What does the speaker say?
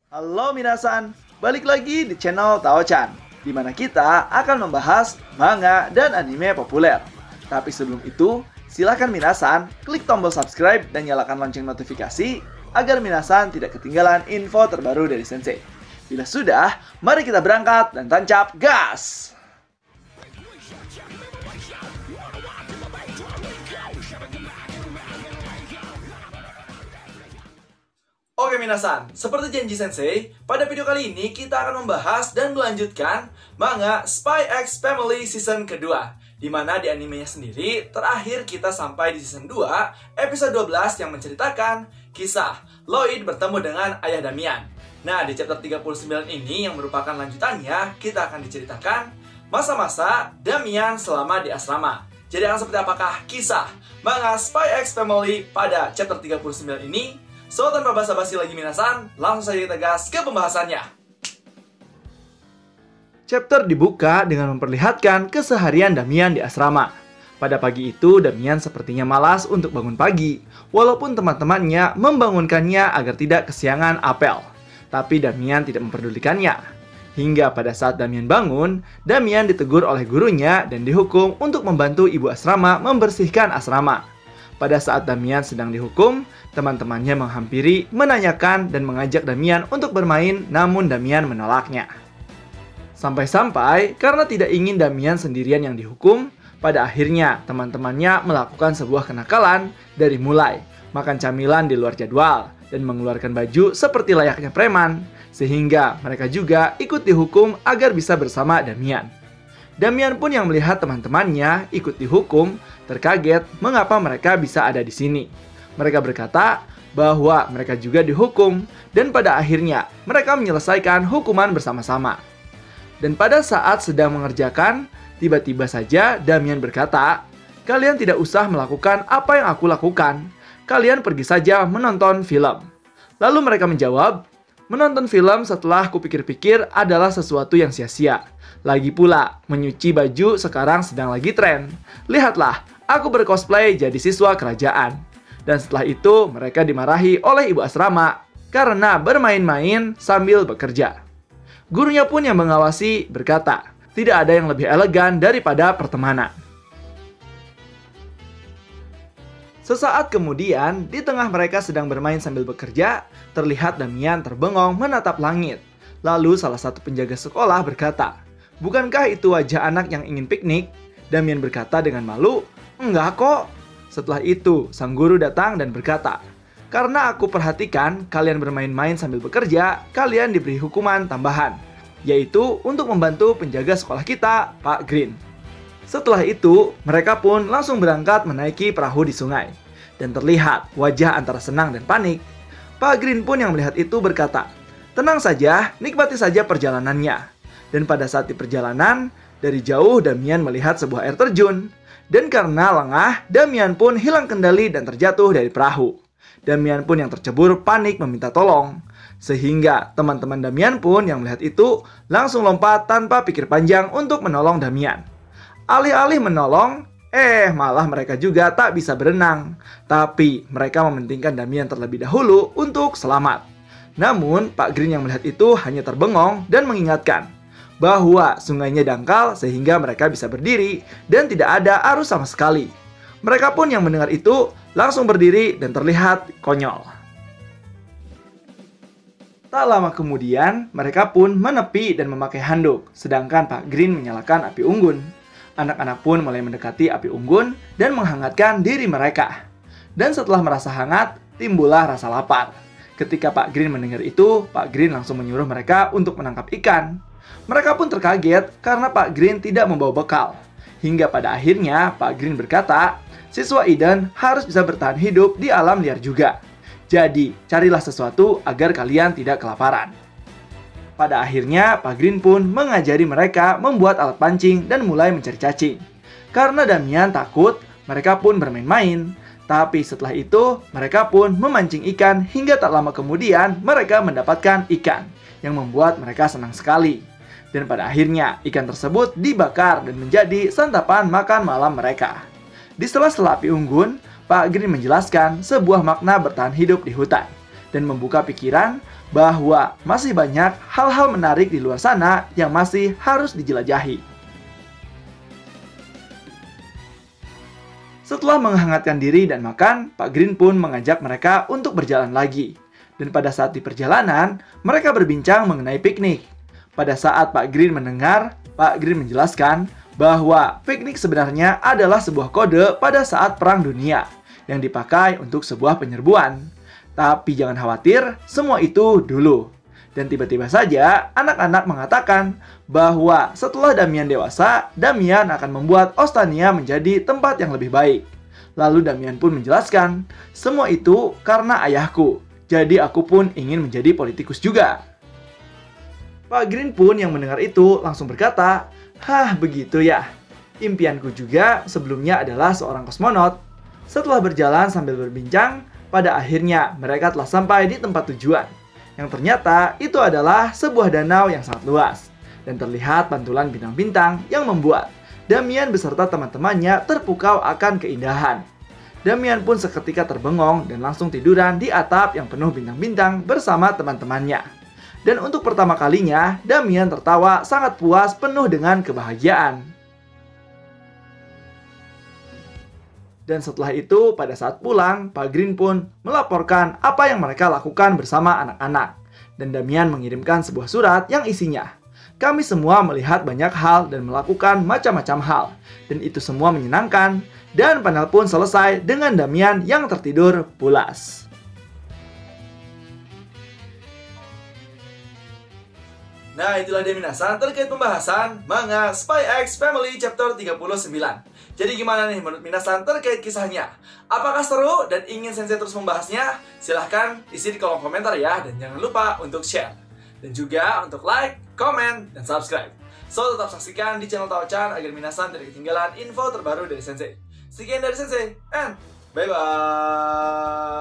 Halo minasan, balik lagi di channel Tao-chan, di mana kita akan membahas manga dan anime populer. Tapi sebelum itu, silakan minasan klik tombol subscribe dan nyalakan lonceng notifikasi agar minasan tidak ketinggalan info terbaru dari Sensei. Bila sudah, mari kita berangkat dan tancap gas! Oke minasan, seperti janji Sensei, pada video kali ini kita akan membahas dan melanjutkan manga Spy X Family season kedua, di mana di animenya sendiri terakhir kita sampai di season 2 episode 12 yang menceritakan kisah Lloyd bertemu dengan ayah Damian. Nah, di chapter 39 ini yang merupakan lanjutannya, kita akan diceritakan masa-masa Damian selama di asrama. Jadi akan seperti apakah kisah manga Spy X Family pada chapter 39 ini? So, tanpa basa-basi lagi minasan, langsung saja kita gas ke pembahasannya. Chapter dibuka dengan memperlihatkan keseharian Damian di asrama. Pada pagi itu, Damian sepertinya malas untuk bangun pagi, walaupun teman-temannya membangunkannya agar tidak kesiangan apel. Tapi Damian tidak memperdulikannya. Hingga pada saat Damian bangun, Damian ditegur oleh gurunya dan dihukum untuk membantu ibu asrama membersihkan asrama. Pada saat Damian sedang dihukum, teman-temannya menghampiri, menanyakan, dan mengajak Damian untuk bermain, namun Damian menolaknya. Sampai-sampai, karena tidak ingin Damian sendirian yang dihukum, pada akhirnya teman-temannya melakukan sebuah kenakalan dari mulai makan camilan di luar jadwal, dan mengeluarkan baju seperti layaknya preman, sehingga mereka juga ikut dihukum agar bisa bersama Damian. Damian pun yang melihat teman-temannya ikut dihukum, terkaget mengapa mereka bisa ada di sini. Mereka berkata bahwa mereka juga dihukum, dan pada akhirnya mereka menyelesaikan hukuman bersama-sama. Dan pada saat sedang mengerjakan, tiba-tiba saja Damian berkata, "Kalian tidak usah melakukan apa yang aku lakukan. Kalian pergi saja menonton film." Lalu mereka menjawab, "Menonton film setelah kupikir-pikir adalah sesuatu yang sia-sia. Lagi pula, menyuci baju sekarang sedang lagi tren. Lihatlah, aku bercosplay jadi siswa kerajaan." Dan setelah itu, mereka dimarahi oleh ibu asrama karena bermain-main sambil bekerja. Gurunya pun yang mengawasi berkata, tidak ada yang lebih elegan daripada pertemanan. Sesaat kemudian, di tengah mereka sedang bermain sambil bekerja, terlihat Damian terbengong menatap langit. Lalu salah satu penjaga sekolah berkata, "Bukankah itu wajah anak yang ingin piknik?" Damian berkata dengan malu, "Enggak kok." Setelah itu, sang guru datang dan berkata, "Karena aku perhatikan kalian bermain-main sambil bekerja, kalian diberi hukuman tambahan, yaitu untuk membantu penjaga sekolah kita, Pak Green." Setelah itu, mereka pun langsung berangkat menaiki perahu di sungai. Dan terlihat wajah antara senang dan panik. Pak Green pun yang melihat itu berkata, "Tenang saja, nikmati saja perjalanannya." Dan pada saat di perjalanan, dari jauh Damian melihat sebuah air terjun. Dan karena lengah, Damian pun hilang kendali dan terjatuh dari perahu. Damian pun yang tercebur panik meminta tolong. Sehingga teman-teman Damian pun yang melihat itu langsung lompat tanpa pikir panjang untuk menolong Damian. Alih-alih menolong, malah mereka juga tak bisa berenang. Tapi mereka mementingkan Damian terlebih dahulu untuk selamat. Namun Pak Green yang melihat itu hanya terbengong dan mengingatkan bahwa sungainya dangkal sehingga mereka bisa berdiri dan tidak ada arus sama sekali. Mereka pun yang mendengar itu langsung berdiri dan terlihat konyol. Tak lama kemudian, mereka pun menepi dan memakai handuk, sedangkan Pak Green menyalakan api unggun. Anak-anak pun mulai mendekati api unggun dan menghangatkan diri mereka. Dan setelah merasa hangat, timbullah rasa lapar. Ketika Pak Green mendengar itu, Pak Green langsung menyuruh mereka untuk menangkap ikan. Mereka pun terkaget karena Pak Green tidak membawa bekal. Hingga pada akhirnya Pak Green berkata, siswa Eden harus bisa bertahan hidup di alam liar juga. Jadi, carilah sesuatu agar kalian tidak kelaparan. Pada akhirnya, Pak Green pun mengajari mereka membuat alat pancing dan mulai mencari cacing. Karena Damian takut, mereka pun bermain-main. Tapi setelah itu, mereka pun memancing ikan hingga tak lama kemudian mereka mendapatkan ikan yang membuat mereka senang sekali. Dan pada akhirnya, ikan tersebut dibakar dan menjadi santapan makan malam mereka. Di sela-sela api unggun, Pak Green menjelaskan sebuah makna bertahan hidup di hutan. dan membuka pikiran bahwa masih banyak hal-hal menarik di luar sana yang masih harus dijelajahi. Setelah menghangatkan diri dan makan, Pak Green pun mengajak mereka untuk berjalan lagi. Dan pada saat di perjalanan, mereka berbincang mengenai piknik. Pada saat Pak Green mendengar, Pak Green menjelaskan bahwa piknik sebenarnya adalah sebuah kode pada saat Perang Dunia yang dipakai untuk sebuah penyerbuan. Tapi jangan khawatir, semua itu dulu. Dan tiba-tiba saja, anak-anak mengatakan bahwa setelah Damian dewasa, Damian akan membuat Ostania menjadi tempat yang lebih baik. Lalu Damian pun menjelaskan, semua itu karena ayahku. Jadi aku pun ingin menjadi politikus juga. Pak Green pun yang mendengar itu langsung berkata, "Hah, begitu ya. Impianku juga sebelumnya adalah seorang kosmonot." Setelah berjalan sambil berbincang, pada akhirnya mereka telah sampai di tempat tujuan. Yang ternyata itu adalah sebuah danau yang sangat luas. Dan terlihat pantulan bintang-bintang yang membuat Damian beserta teman-temannya terpukau akan keindahan. Damian pun seketika terbengong dan langsung tiduran di atap yang penuh bintang-bintang bersama teman-temannya. Dan untuk pertama kalinya, Damian tertawa sangat puas penuh dengan kebahagiaan. Dan setelah itu, pada saat pulang, Pak Green pun melaporkan apa yang mereka lakukan bersama anak-anak. Dan Damian mengirimkan sebuah surat yang isinya, "Kami semua melihat banyak hal dan melakukan macam-macam hal. Dan itu semua menyenangkan." Dan panel pun selesai dengan Damian yang tertidur pulas. Nah, itulah dia minasan terkait pembahasan manga Spy X Family chapter 39. Jadi gimana nih menurut minasan terkait kisahnya? Apakah seru dan ingin Sensei terus membahasnya? Silahkan isi di kolom komentar ya. Dan jangan lupa untuk share. Dan juga untuk like, comment, dan subscribe. So, tetap saksikan di channel Tao-chan agar minasan tidak ketinggalan info terbaru dari Sensei. Sekian dari Sensei, and bye-bye!